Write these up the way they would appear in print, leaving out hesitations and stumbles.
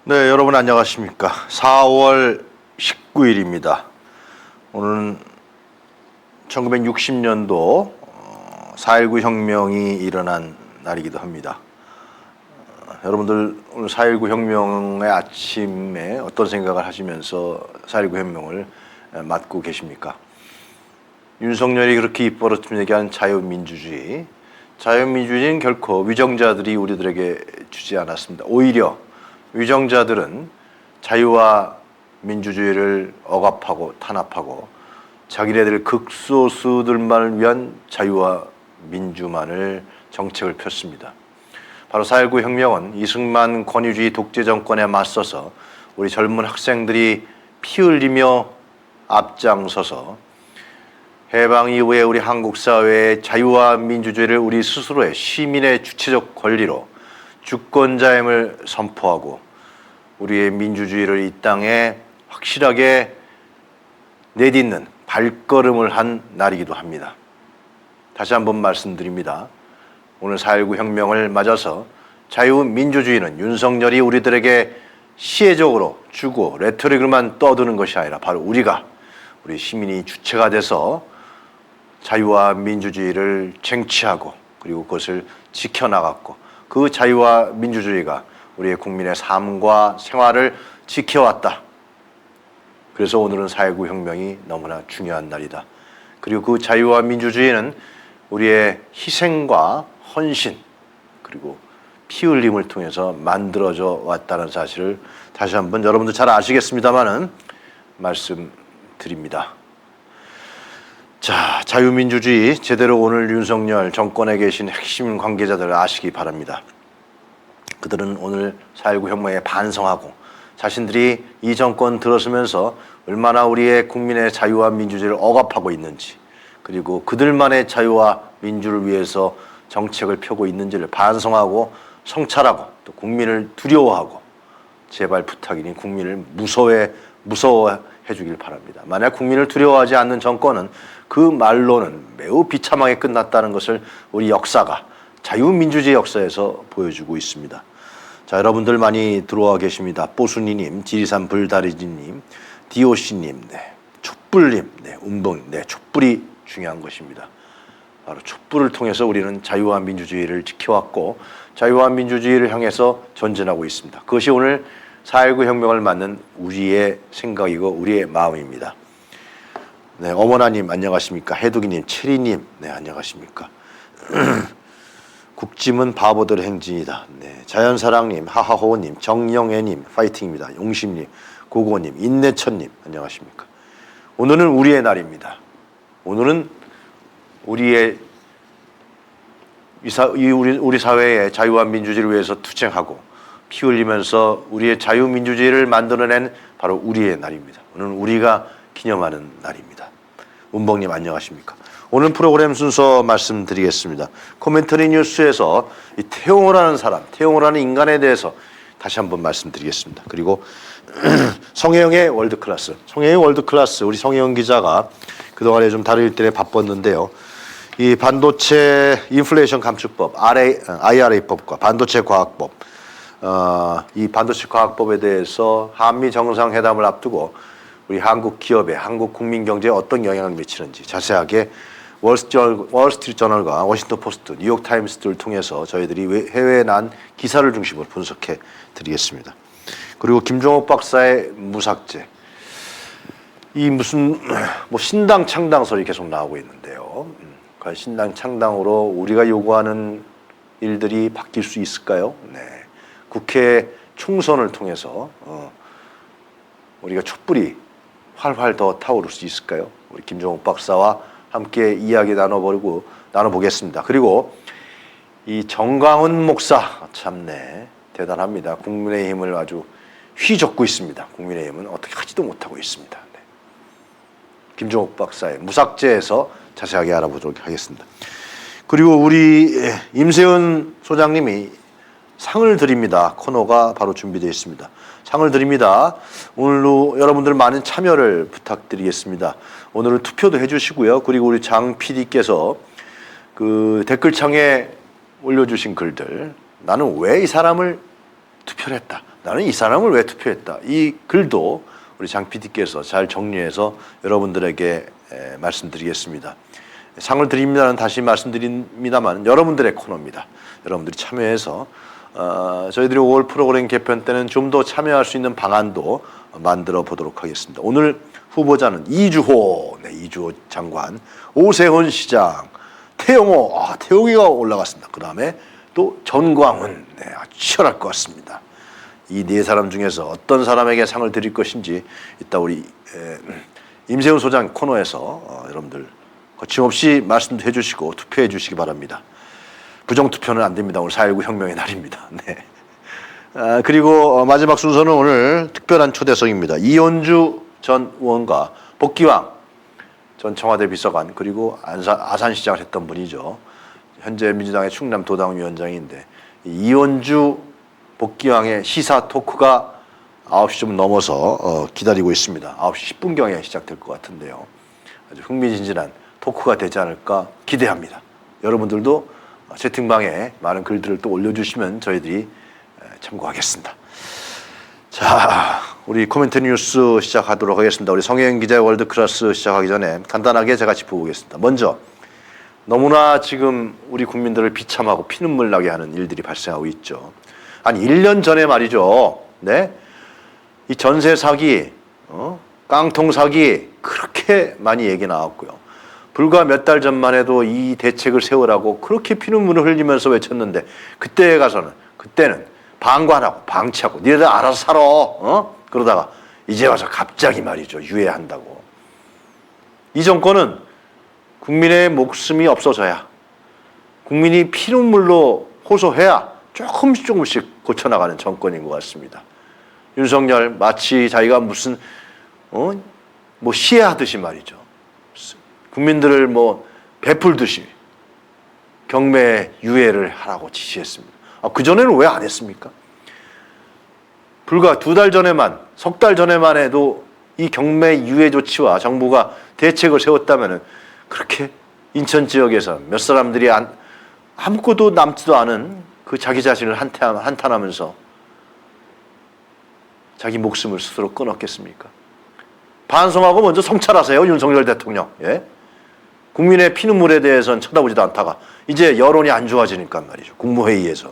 네, 여러분 안녕하십니까. 4월 19일입니다. 오늘은 1960년도 4.19 혁명이 일어난 날이기도 합니다. 여러분들 오늘 4.19 혁명의 아침에 어떤 생각을 하시면서 4.19 혁명을 맞고 계십니까? 윤석열이 그렇게 입버릇 얘기한 자유민주주의. 자유민주주의는 결코 위정자들이 우리들에게 주지 않았습니다. 오히려 위정자들은 자유와 민주주의를 억압하고 탄압하고 자기네들 극소수들만을 위한 자유와 민주만을 정책을 폈습니다. 바로 4.19 혁명은 이승만 권위주의 독재 정권에 맞서서 우리 젊은 학생들이 피 흘리며 앞장서서 해방 이후에 우리 한국 사회의 자유와 민주주의를 우리 스스로의 시민의 주체적 권리로 주권자임을 선포하고 우리의 민주주의를 이 땅에 확실하게 내딛는 발걸음을 한 날이기도 합니다. 다시 한번 말씀드립니다. 오늘 4.19 혁명을 맞아서 자유민주주의는 윤석열이 우리들에게 시혜적으로 주고 레토릭으로만 떠드는 것이 아니라 바로 우리 시민이 주체가 돼서 자유와 민주주의를 쟁취하고 그리고 그것을 지켜나갔고 그 자유와 민주주의가 우리의 국민의 삶과 생활을 지켜왔다. 그래서 오늘은 4.19 혁명이 너무나 중요한 날이다. 그리고 그 자유와 민주주의는 우리의 희생과 헌신 그리고 피 흘림을 통해서 만들어져 왔다는 사실을 다시 한번 여러분들 잘 아시겠습니다마는 말씀드립니다. 자, 자유민주주의 제대로 오늘 윤석열 정권에 계신 핵심 관계자들 아시기 바랍니다. 그들은 오늘 4.19 혁명에 반성하고 자신들이 이 정권 들어서면서 얼마나 우리의 국민의 자유와 민주주의를 억압하고 있는지 그리고 그들만의 자유와 민주를 위해서 정책을 펴고 있는지를 반성하고 성찰하고 또 국민을 두려워하고 제발 부탁이니 국민을 무서워해 주길 바랍니다. 만약 국민을 두려워하지 않는 정권은 그 말로는 매우 비참하게 끝났다는 것을 우리 역사가 자유민주주의 역사에서 보여주고 있습니다. 자, 여러분들 많이 들어와 계십니다. 뽀순이님, 지리산 불다리지님, 디오씨님, 촛불님, 운봉, 촛불이 중요한 것입니다. 바로 촛불을 통해서 우리는 자유와 민주주의를 지켜왔고 자유와 민주주의를 향해서 전진하고 있습니다. 그것이 오늘 4.19 혁명을 맞는 우리의 생각이고 우리의 마음입니다. 네, 어머나님 안녕하십니까? 해독이님, 체리님, 안녕하십니까? 국짐은 바보들의 행진이다. 네, 자연사랑님, 하하호님, 정영애님, 파이팅입니다. 용심님, 고고님, 인내천님, 안녕하십니까? 오늘은 우리의 날입니다. 오늘은 우리 사회의 자유와 민주주의를 위해서 투쟁하고 피 흘리면서 우리의 자유민주주의를 만들어낸 바로 우리의 날입니다. 오늘은 우리가 기념하는 날입니다. 운봉님 안녕하십니까? 오늘 프로그램 순서 말씀드리겠습니다. 코멘터리 뉴스에서 이 태용호라는 사람, 태용호라는 인간에 대해서 다시 한번 말씀드리겠습니다. 그리고 성혜영의 월드클래스, 우리 성혜영 기자가 그동안에 좀 다룰 때 바빴는데요. 이 반도체 인플레이션 감축법, IRA법과 반도체 과학법, 이 반도체 과학법에 대해서 한미 정상회담을 앞두고 우리 한국 기업에, 한국 국민 경제에 어떤 영향을 미치는지 자세하게 월스트리트저널과 워싱턴 포스트, 뉴욕 타임스를 통해서 저희들이 해외에 난 기사를 중심으로 분석해 드리겠습니다. 그리고 김종옥 박사의 무삭제, 이 무슨 신당 창당 소리 계속 나오고 있는데요. 신당 창당으로 우리가 요구하는 일들이 바뀔 수 있을까요? 네, 국회 총선을 통해서 우리가 촛불이 활활 더 타오를 수 있을까요? 우리 김종옥 박사와 함께 이야기 나눠보겠습니다. 그리고 이 정광훈 목사 참네 대단합니다. 국민의힘을 아주 휘젓고 있습니다. 국민의힘은 어떻게 하지도 못하고 있습니다. 네. 김종옥 박사의 무삭제에서 자세하게 알아보도록 하겠습니다. 그리고 우리 임세훈 소장님이 상을 드립니다. 코너가 바로 준비되어 있습니다. 상을 드립니다. 오늘도 여러분들 많은 참여를 부탁드리겠습니다. 오늘은 투표도 해주시고요. 그리고 우리 장 PD께서 그 댓글창에 올려주신 글들, 나는 왜 이 사람을 투표를 했다, 나는 이 사람을 왜 투표했다. 이 글도 우리 장 PD께서 잘 정리해서 여러분들에게 말씀드리겠습니다. 상을 드립니다는 다시 말씀드립니다만 여러분들의 코너입니다. 여러분들이 참여해서 저희들이 5월 프로그램 개편 때는 좀 더 참여할 수 있는 방안도 만들어 보도록 하겠습니다. 오늘 후보자는 이주호, 이주호 장관, 오세훈 시장, 태영호, 태영이가 올라갔습니다. 그 다음에 또 전광훈, 아주 치열할 것 같습니다. 이 네 사람 중에서 어떤 사람에게 상을 드릴 것인지 이따 우리 임세훈 소장 코너에서 여러분들 거침없이 말씀해 주시고 투표해 주시기 바랍니다. 부정투표는 안 됩니다. 오늘 4.19 혁명의 날입니다. 네. 그리고 마지막 순서는 오늘 특별한 초대석입니다. 이현주 전 의원과 복기왕 전 청와대 비서관 그리고 아산시장을 했던 분이죠. 현재 민주당의 충남도당위원장인데 이현주 복기왕의 시사 토크가 9시 좀 넘어서 기다리고 있습니다. 9시 10분경에 시작될 것 같은데요. 아주 흥미진진한 토크가 되지 않을까 기대합니다. 여러분들도 채팅방에 많은 글들을 또 올려주시면 저희들이 참고하겠습니다. 자, 우리 코멘트 뉴스 시작하도록 하겠습니다. 우리 성혜영 기자의 월드클래스 시작하기 전에 간단하게 제가 짚어보겠습니다. 먼저 너무나 지금 우리 국민들을 비참하고 피눈물 나게 하는 일들이 발생하고 있죠. 한 1년 전에 말이죠. 네? 이 전세 사기, 깡통 사기 그렇게 많이 얘기 나왔고요. 불과 몇 달 전만 해도 이 대책을 세우라고 그렇게 피눈물을 흘리면서 외쳤는데 그때는 방관하고 방치하고 니네들 알아서 살아. 그러다가 이제 와서 갑자기 말이죠. 유예한다고. 이 정권은 국민의 목숨이 없어져야 국민이 피눈물로 호소해야 조금씩 고쳐나가는 정권인 것 같습니다. 윤석열 마치 자기가 무슨 뭐 시해하듯이 말이죠. 국민들을 뭐 베풀듯이 경매 유예를 하라고 지시했습니다. 그전에는 왜 안 했습니까? 불과 2달 전에만, 석 달 전에만 해도 이 경매 유예 조치와 정부가 대책을 세웠다면 그렇게 인천 지역에서 몇 사람들이 아무것도 남지도 않은 그 자기 자신을 한탄하면서 자기 목숨을 스스로 끊었겠습니까? 반성하고 먼저 성찰하세요, 윤석열 대통령. 예? 국민의 피눈물에 대해서는 쳐다보지도 않다가 이제 여론이 안 좋아지니까 말이죠. 국무회의에서.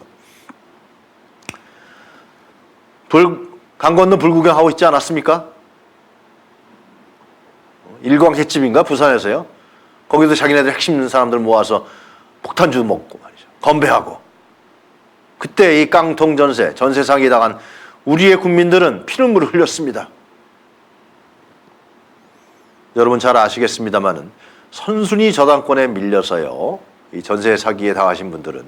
강 건너 불구경하고 있지 않았습니까? 일광횟집인가? 부산에서요. 거기도 자기네들 핵심 있는 사람들 모아서 폭탄주 먹고 말이죠. 건배하고. 그때 이 깡통 전세 사기에 당한 우리의 국민들은 피눈물을 흘렸습니다. 여러분 잘 아시겠습니다만은 선순위 저당권에 밀려서요. 이 전세 사기에 당하신 분들은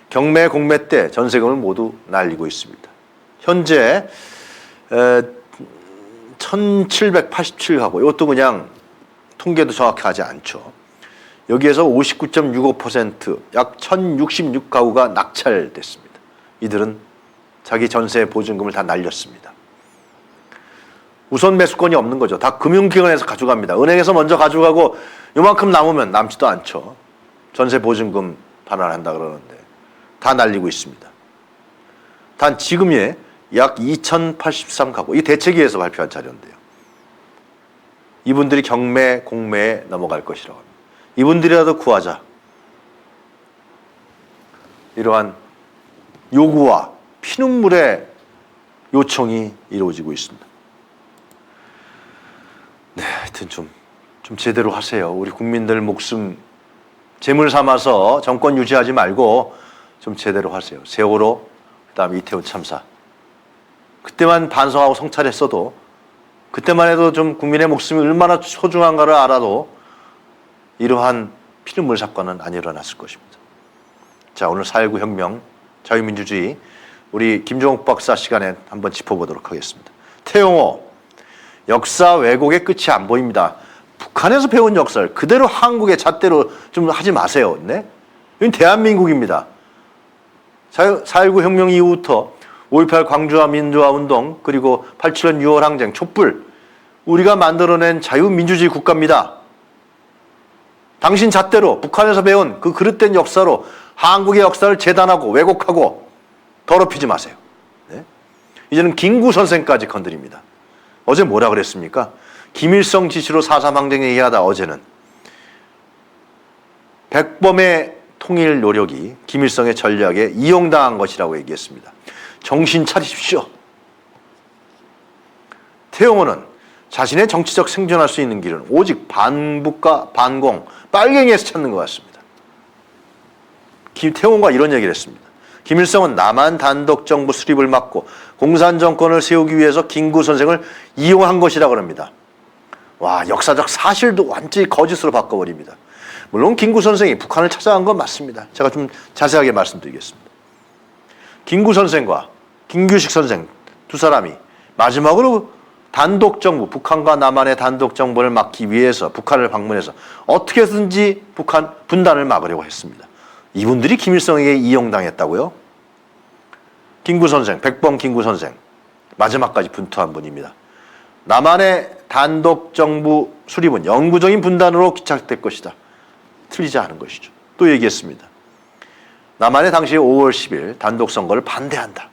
경매 공매 때 전세금을 모두 날리고 있습니다. 현재 1787가구, 이것도 그냥 통계도 정확하지 않죠. 여기에서 59.65%, 약 1066가구가 낙찰됐습니다. 이들은 자기 전세 보증금을 다 날렸습니다. 우선 매수권이 없는 거죠. 다 금융기관에서 가져갑니다. 은행에서 먼저 가져가고 요만큼 남으면 남지도 않죠. 전세 보증금 반환한다 그러는데 다 날리고 있습니다. 단 지금에 약 2083가구, 이 대책위에서 발표한 자료인데요. 이분들이 경매, 공매에 넘어갈 것이라고 합니다. 이분들이라도 구하자. 이러한 요구와 피눈물의 요청이 이루어지고 있습니다. 네, 하여튼 좀 제대로 하세요. 우리 국민들 목숨 재물 삼아서 정권 유지하지 말고 좀 제대로 하세요. 세월호, 그다음에 이태원 참사. 그때만 반성하고 성찰했어도 그때만 해도 좀 국민의 목숨이 얼마나 소중한가를 알아도 이러한 피눈물 사건은 안 일어났을 것입니다. 자, 오늘 4.19 혁명, 자유민주주의 우리 김종욱 박사 시간에 한번 짚어보도록 하겠습니다. 태영호, 역사 왜곡의 끝이 안 보입니다. 북한에서 배운 역사를 그대로 한국의 잣대로 좀 하지 마세요. 네? 이건 대한민국입니다. 4.19 혁명 이후부터 5.18 광주와 민주화 운동 그리고 87년 6월 항쟁 촛불, 우리가 만들어낸 자유민주주의 국가입니다. 당신 잣대로 북한에서 배운 그 그릇된 역사로 한국의 역사를 재단하고 왜곡하고 더럽히지 마세요. 네? 이제는 김구 선생까지 건드립니다. 어제 뭐라 그랬습니까? 김일성 지시로 4.3 항쟁 얘기하다 어제는 백범의 통일 노력이 김일성의 전략에 이용당한 것이라고 얘기했습니다. 정신 차리십시오. 태영호는 자신의 정치적 생존할 수 있는 길은 오직 반북과 반공, 빨갱이에서 찾는 것 같습니다. 태영호가 이런 얘기를 했습니다. 김일성은 남한 단독 정부 수립을 막고 공산 정권을 세우기 위해서 김구 선생을 이용한 것이라고 합니다. 와, 역사적 사실도 완전히 거짓으로 바꿔버립니다. 물론 김구 선생이 북한을 찾아간 건 맞습니다. 제가 좀 자세하게 말씀드리겠습니다. 김구 선생과 김규식 선생 두 사람이 마지막으로 단독 정부, 북한과 남한의 단독 정부를 막기 위해서 북한을 방문해서 어떻게든지 북한 분단을 막으려고 했습니다. 이분들이 김일성에게 이용당했다고요? 김구 선생, 백범 김구 선생 마지막까지 분투한 분입니다. 남한의 단독 정부 수립은 영구적인 분단으로 기착될 것이다. 틀리지 않은 것이죠. 또 얘기했습니다. 남한의 당시 5월 10일 단독 선거를 반대한다.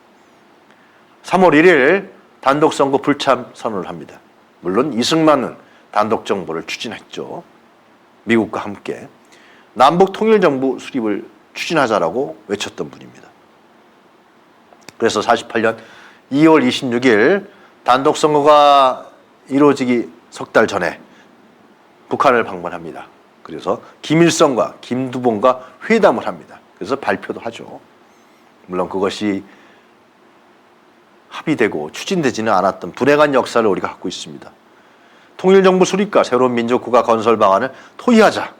3월 1일 단독 선거 불참 선언을 합니다. 물론 이승만은 단독 정부를 추진했죠. 미국과 함께 남북 통일 정부 수립을 추진하자라고 외쳤던 분입니다. 그래서 48년 2월 26일 단독 선거가 이루어지기 석 달 전에 북한을 방문합니다. 그래서 김일성과 김두봉과 회담을 합니다. 그래서 발표도 하죠. 물론 그것이 합의되고 추진되지는 않았던 불행한 역사를 우리가 갖고 있습니다. 통일정부 수립과 새로운 민족국가 건설 방안을 토의하자.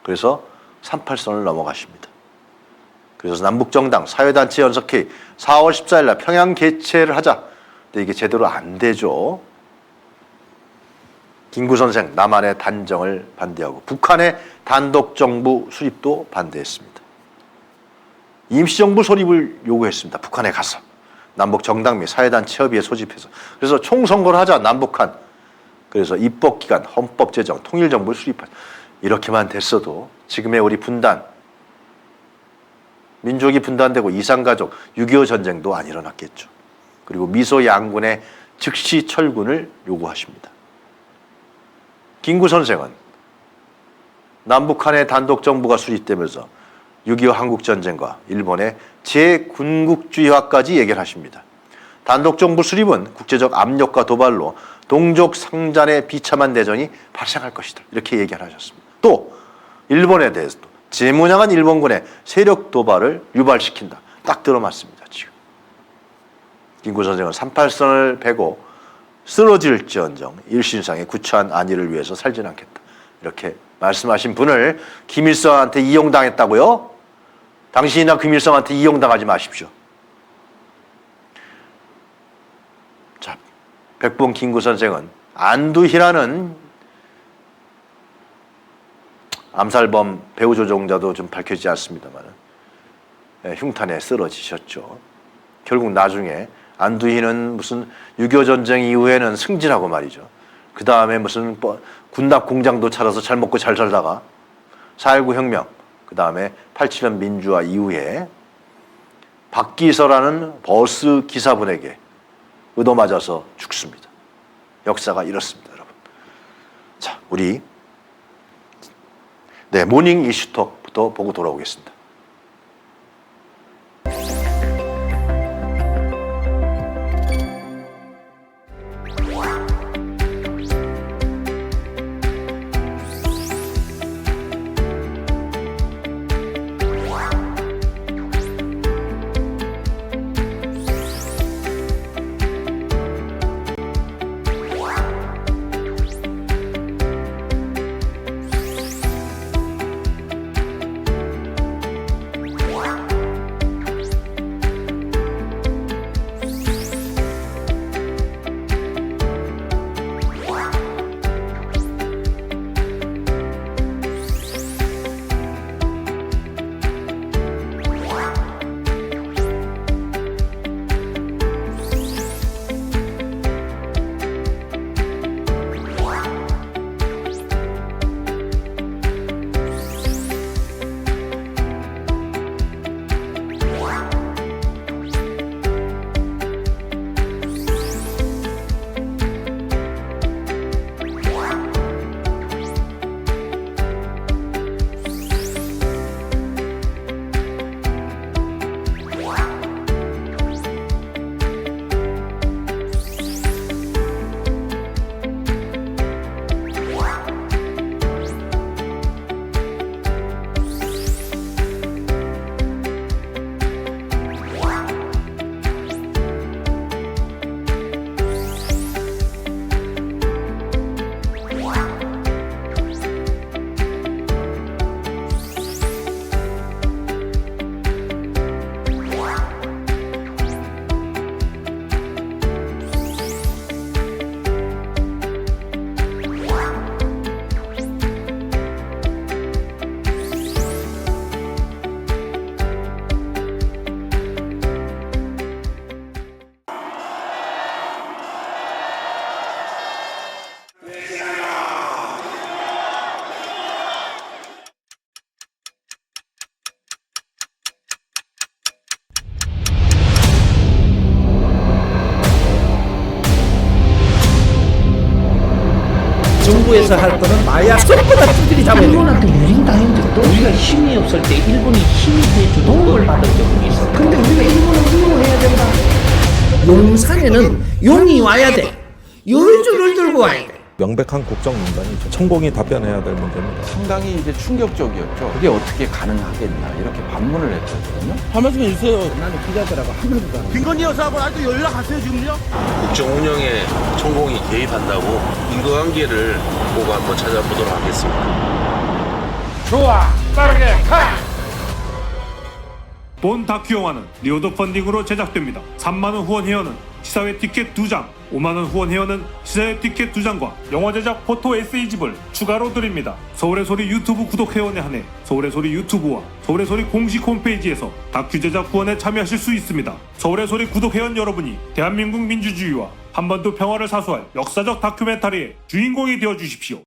그래서 38선을 넘어가십니다. 그래서 남북정당 사회단체 연석회의 4월 14일 날 평양 개최를 하자. 근데 이게 제대로 안 되죠. 김구 선생 남한의 단정을 반대하고 북한의 단독정부 수립도 반대했습니다. 임시정부 설립을 요구했습니다. 북한에 가서 남북정당 및 사회단체 협의회 소집해서 그래서 총선거를 하자 남북한. 그래서 입법기관, 헌법제정, 통일정부를 수립하자. 이렇게만 됐어도 지금의 우리 분단, 민족이 분단되고 이산가족, 6.25 전쟁도 안 일어났겠죠. 그리고 미소 양군의 즉시 철군을 요구하십니다. 김구 선생은 남북한의 단독정부가 수립되면서 6.25 한국전쟁과 일본의 재군국주의화까지 얘기를 하십니다. 단독정부 수립은 국제적 압력과 도발로 동족 상잔의 비참한 대전이 발생할 것이다. 이렇게 얘기를 하셨습니다. 또 일본에 대해서도 재무장한 일본군의 세력 도발을 유발시킨다. 딱 들어맞습니다. 지금 김구 선생은 38선을 베고 쓰러질지언정 일신상의 구차한 안위를 위해서 살진 않겠다. 이렇게 말씀하신 분을 김일성한테 이용당했다고요? 당신이나 김일성한테 이용당하지 마십시오. 자, 백범 김구 선생은 안두희라는 암살범 배후 조종자도 좀 밝혀지지 않습니다만 흉탄에 쓰러지셨죠. 결국 나중에 안두희는 무슨 6.25 전쟁 이후에는 승진하고 말이죠. 그 다음에 무슨 군납 공장도 차려서 잘 먹고 잘 살다가 4.19 혁명, 그 다음에 87년 민주화 이후에 박기서라는 버스 기사분에게 얻어맞아서 죽습니다. 역사가 이렇습니다, 여러분. 자, 우리 모닝 이슈톡부터 보고 돌아오겠습니다. 정부에서 할 거는 마약 전부 다 두들이 잡아야 돼. 일본한테 유린당한 적도 우리가 힘이 없을 때 일본이 힘이 돼주는 도움을 받은 적이 있어. 근데 우리가 일본을 훌륭해야 된다. 용산에는 용이 와야 돼. 열줄을 들고 와야 돼. 명백한 국정농단이죠. 천공이 답변해야 될 문제입니다. 상당히 이제 충격적이었죠. 그게 어떻게 가능하겠냐 이렇게 반문을 했거든요. 나는 기자들하고 하늘도 안 해. 김건희 여사하고 아직도 연락하세요 지금요? 국정 운영에 천공이 개입한다고 인과관계를 보고 한번 찾아보도록 하겠습니다. 본 다큐 영화는 리오드 펀딩으로 제작됩니다. 3만원 후원 회원은 시사회 티켓 2장, 5만원 후원 회원은 시사회 티켓 2장과 영화 제작 포토 에세이집을 추가로 드립니다. 서울의 소리 유튜브 구독 회원에 한해 서울의 소리 유튜브와 서울의 소리 공식 홈페이지에서 다큐 제작 후원에 참여하실 수 있습니다. 서울의 소리 구독 회원 여러분이 대한민국 민주주의와 한반도 평화를 사수할 역사적 다큐멘터리의 주인공이 되어 주십시오.